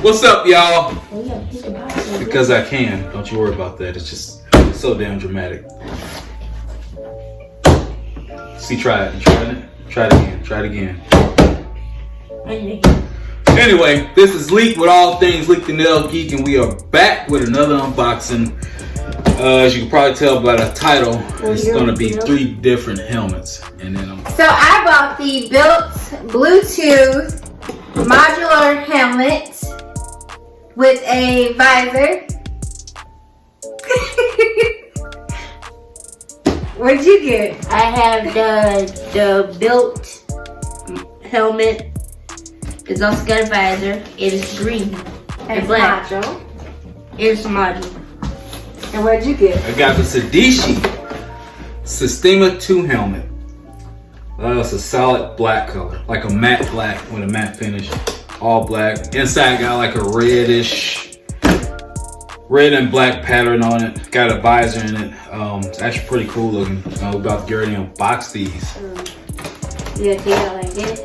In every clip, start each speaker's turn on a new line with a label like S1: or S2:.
S1: What's up, y'all? Because I can. Don't you worry about that. It's just so damn dramatic. See, try it. You trying it? Try it again. Try it again. Anyway, this is Leak with all things LiqueTheNailGeek, and we are back with another unboxing. As you can probably tell by the title, it's going to be 3 different helmets. And then
S2: So I bought the Bilt Bluetooth modular helmet with a visor. What'd you get?
S3: I have the Bilt helmet. It's also got a visor. It is green and black.
S2: Module.
S3: It's a module.
S2: And what'd you get?
S1: I got the Sedici Systema 2 helmet. It's a solid black color, like a matte black with a matte finish, all black. Inside got like a red and black pattern on it. Got a visor in it. It's actually pretty cool looking. We're about to get ready to unbox these.
S3: You gotta take it out like this.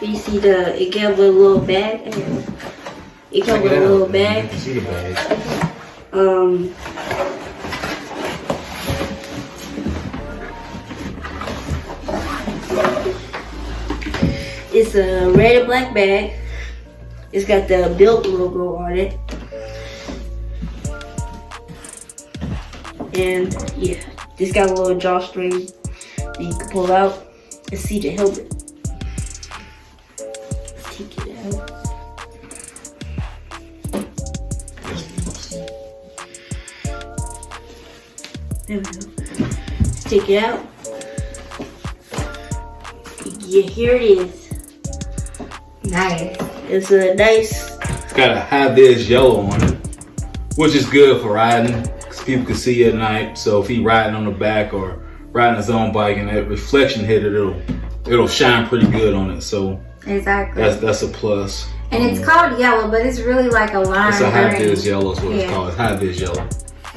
S3: You see it comes with a little bag. It comes with a little bag.
S1: You can see the bag.
S3: It's a red and black bag. It's got the Bilt logo on it. And yeah, it's got a little drawstring that you can pull out and see the helmet. Let's take it out. There we go. Let's take it out. Yeah, here it is.
S2: Nice.
S3: It's a nice.
S1: It's got a high-vis yellow on it, which is good for riding, because people can see you at night. So if he's riding on the back or riding his own bike and that reflection hit it, it'll shine pretty good on it. So
S2: exactly.
S1: That's a plus.
S2: And it's called yellow, but it's really like a lime
S1: green. It's a high-vis
S2: green.
S1: yellow is what it's called. It's high-vis yellow.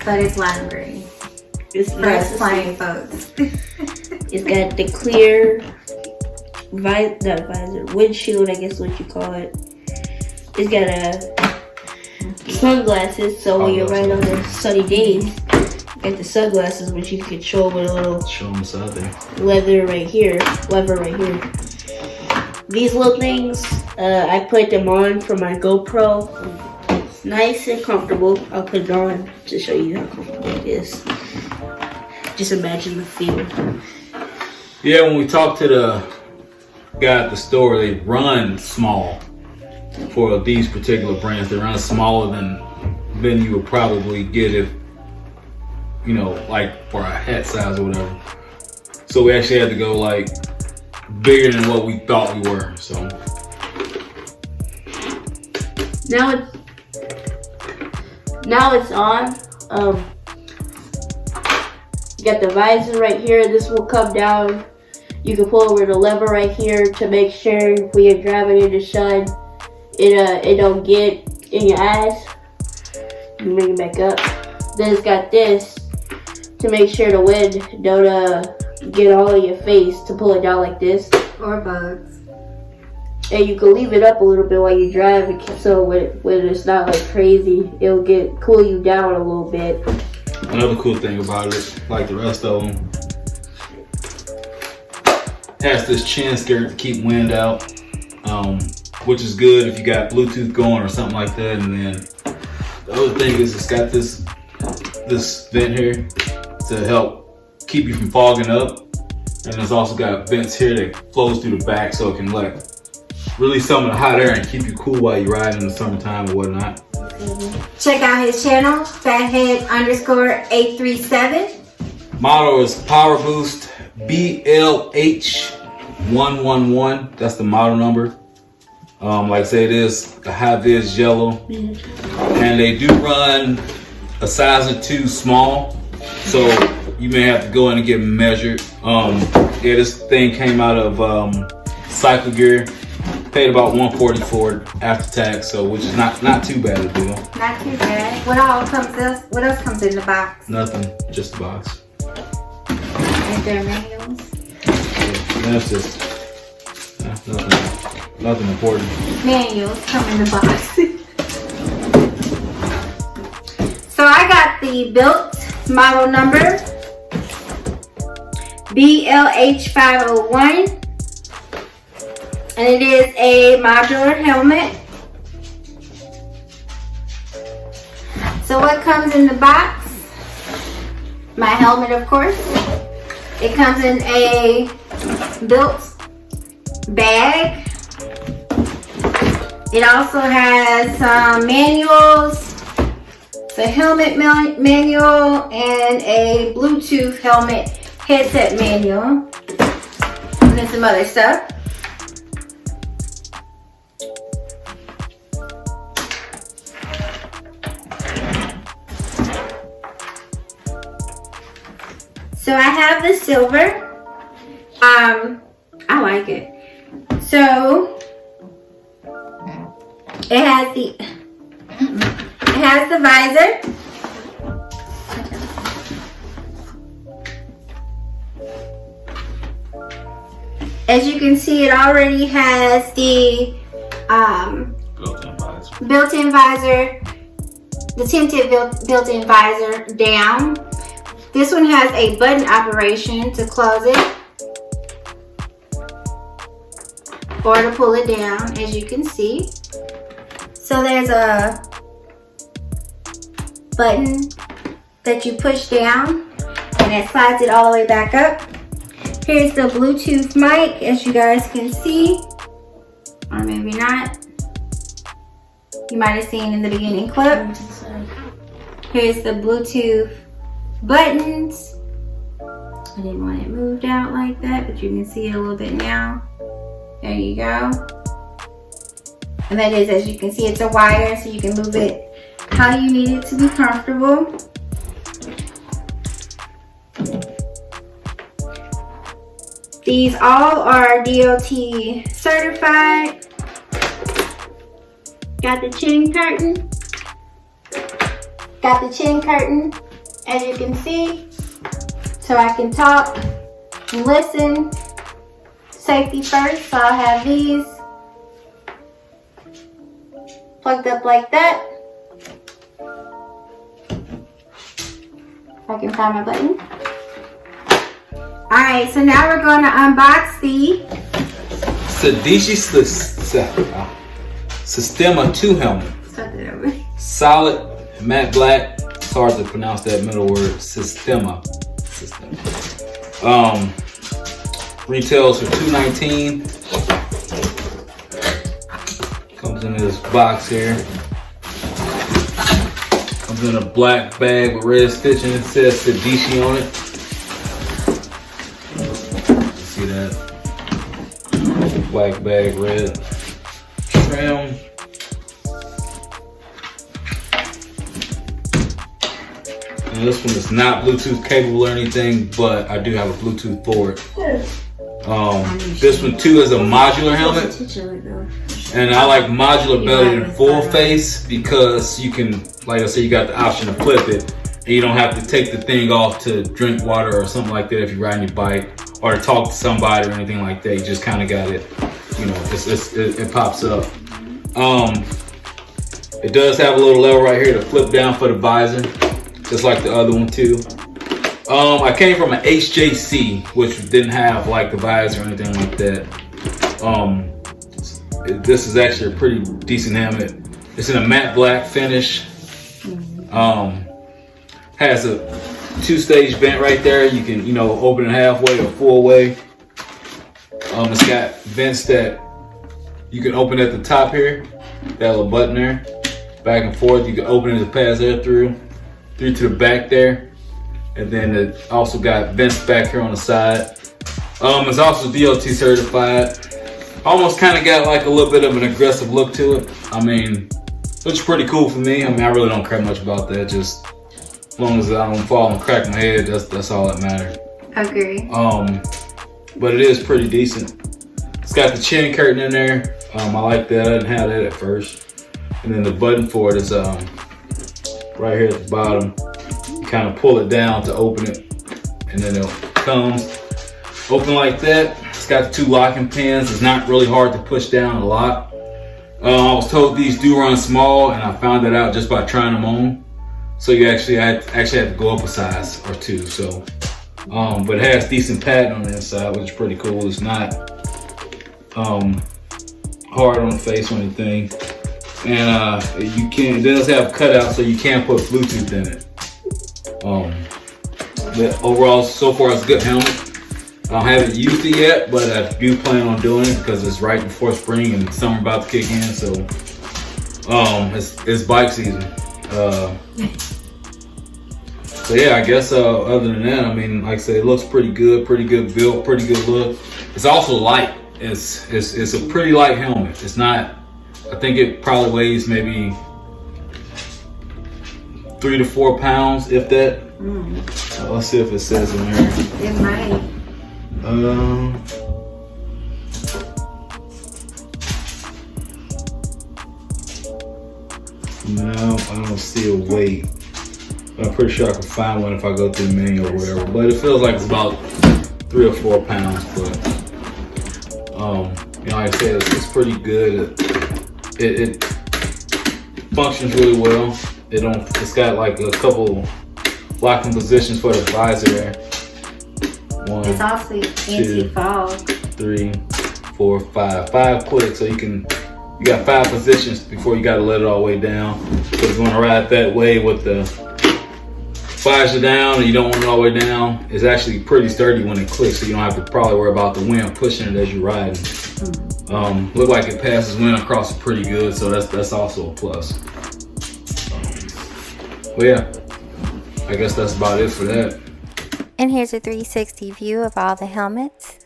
S2: But it's lime green.
S3: It's
S2: For
S3: nice
S2: us plain folks.
S3: It's got the clear windshield, I guess what you call it. It's got sunglasses, so when you're riding on the sunny days, you got the sunglasses which you can control with a little lever right here. These little things, I put them on for my GoPro. It's nice and comfortable. I'll put it on to show you how comfortable it is. Just imagine the feel.
S1: Yeah, when we talked to the guy at the store, they run small for these particular brands. They run smaller than you would probably get if, like for a hat size or whatever. So we actually had to go like bigger than what we thought we were. So
S3: now it's on. You got the visor right here. This will come down. You can pull over the lever right here to make sure when you're driving in the sun, it don't get in your eyes. You bring it back up. Then it's got this to make sure the wind don't get all in your face, to pull it down like this.
S2: Or bugs.
S3: And you can leave it up a little bit while you drive, so when it's not like crazy, it'll cool you down a little bit.
S1: another cool thing about it, like the rest of them, has this chin skirt to keep wind out, which is good if you got Bluetooth going or something like that. And then the other thing is it's got this vent here to help keep you from fogging up, and it's also got vents here that flows through the back so it can like release some of the hot air and keep you cool while you're riding in the summertime or whatnot.
S2: Check out his channel, fathead_837.
S1: Model is Power Boost BLH111. That's the model number. Like I said, it is the high-vis yellow. And they do run a size or 2 small. So you may have to go in and get measured. Yeah, this thing came out of Cycle Gear. Paid about $140 for it after tax, so which is not too bad a deal.
S2: Not too bad. What else comes in the box?
S1: Nothing, just the box.
S2: Is there manuals?
S1: Yeah, that's just nothing. Nothing important.
S2: Manuals come in the box. So I got the Bilt model number BLH501, and it is a modular helmet. So what comes in the box? My helmet, of course. It comes in a Bilt bag. It also has some manuals, the helmet manual, and a Bluetooth helmet headset manual, and then some other stuff. So I have the silver. I like it. So it has the visor. As you can see, it already has the built-in visor, the tinted built-in visor down. This one has a button operation to close it or to pull it down, as you can see. So there's a button that you push down and it slides it all the way back up. Here's the Bluetooth mic, as you guys can see, or maybe not. You might have seen in the beginning clip. Here's the Bluetooth buttons. I didn't want it moved out like that, but you can see it a little bit now. There you go. And that is, as you can see, it's a wire, so you can move it how you need it to be comfortable. These all are DOT certified. Got the chin curtain. Got the chin curtain, as you can see, so I can talk and listen. Safety first, so I'll have these plugged up like that. If I can find my button. Alright, so now we're going to unbox the
S1: Sedici Sistema 2 helmet. Solid matte black. It's hard to pronounce that middle word. Sistema. Retails for $219. Comes in this box here. Comes in a black bag with red stitching. It says Sedici on it. See that? Black bag, red trim. And this one is not Bluetooth capable or anything, but I do have a Bluetooth for it. This one too is a modular helmet, and I like modular better than full face because you can, like I said, you got the option to flip it, and you don't have to take the thing off to drink water or something like that if you're riding your bike, or to talk to somebody or anything like that. You just kind of got it, you know, it pops up. It does have a little lever right here to flip down for the visor, just like the other one too. I came from an HJC, which didn't have like the visor or anything like that. This is actually a pretty decent helmet. It's in a matte black finish. Has a 2-stage vent right there. You can, you know, open it halfway or full way. It's got vents that you can open at the top here. That little button there, back and forth. You can open it to pass air through to the back there. And then it also got vents back here on the side. It's also DOT certified. Almost kind of got like a little bit of an aggressive look to it. I mean, looks pretty cool for me. I mean, I really don't care much about that. Just as long as I don't fall and crack my head, that's all that matters.
S2: Agree.
S1: But it is pretty decent. It's got the chin curtain in there. I like that. I didn't have that at first. And then the button for it is right here at the bottom. Kind of pull it down to open it, and then it comes. open like that. It's got the 2 locking pins. It's not really hard to push down a lot. I was told these do run small, and I found that out just by trying them on. So you actually had to go up a size or 2. So, but it has decent padding on the inside, which is pretty cool. It's not hard on the face or anything. And it does have cutouts, so you can put Bluetooth in it. But overall, so far it's a good helmet. I haven't used it yet, but I do plan on doing it because it's right before spring and summer about to kick in. So it's bike season. So yeah, I guess other than that, I mean, like I said, it looks pretty good build, pretty good look. It's also light. It's a pretty light helmet. It's not. I think it probably weighs maybe 3 to 4 pounds, if that. Let's see if it says in there.
S2: It might.
S1: No, I don't see a weight. I'm pretty sure I can find one if I go through the menu or whatever. But it feels like it's about 3 or 4 pounds. But you know, like I said, it's pretty good. It functions really well. It's got like a couple locking positions for the visor there. 1,
S2: It's also
S1: 2,
S2: anti-fog.
S1: 3, 4, 5. 5 clicks, so you got 5 positions before you gotta let it all the way down. So if you wanna ride that way with the visor down and you don't want it all the way down, it's actually pretty sturdy when it clicks, so you don't have to probably worry about the wind pushing it as you're riding. Look like it passes wind across it pretty good, so that's also a plus. Well, yeah, I guess that's about it for that.
S2: And here's a 360 view of all the helmets.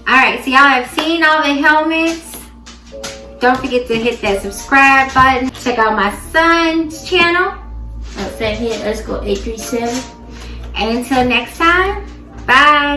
S2: Alright, so y'all have seen all the helmets. Don't forget to hit that subscribe button. Check out my son's channel.
S3: Same here, let's go 837.
S2: And until next time, bye.